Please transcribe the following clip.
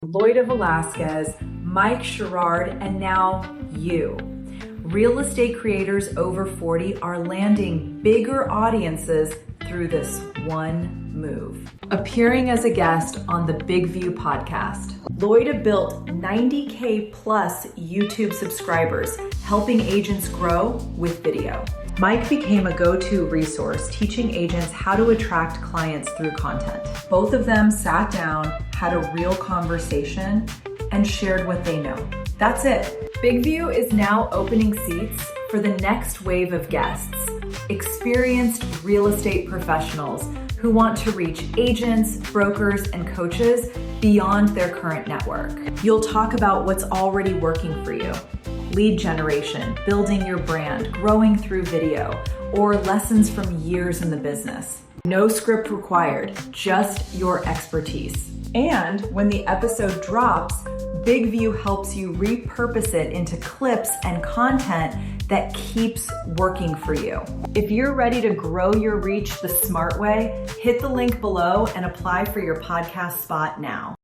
Lloyd Velasquez, Mike Sherrard, and now you. Real estate creators over 40 are landing bigger audiences through this one move. Appearing as a guest on the BIGVU podcast, Lloyd built 90K plus YouTube subscribers, helping agents grow with video. Mike became a go-to resource, teaching agents how to attract clients through content. Both of them sat down, had a real conversation, and shared what they know. That's it. BIGVU is now opening seats for the next wave of guests, experienced real estate professionals who want to reach agents, brokers, and coaches beyond their current network. You'll talk about what's already working for you: lead generation, building your brand, growing through video, or lessons from years in the business. No script required, just your expertise. And when the episode drops, BIGVU helps you repurpose it into clips and content that keeps working for you. If you're ready to grow your reach the smart way, hit the link below and apply for your podcast spot now.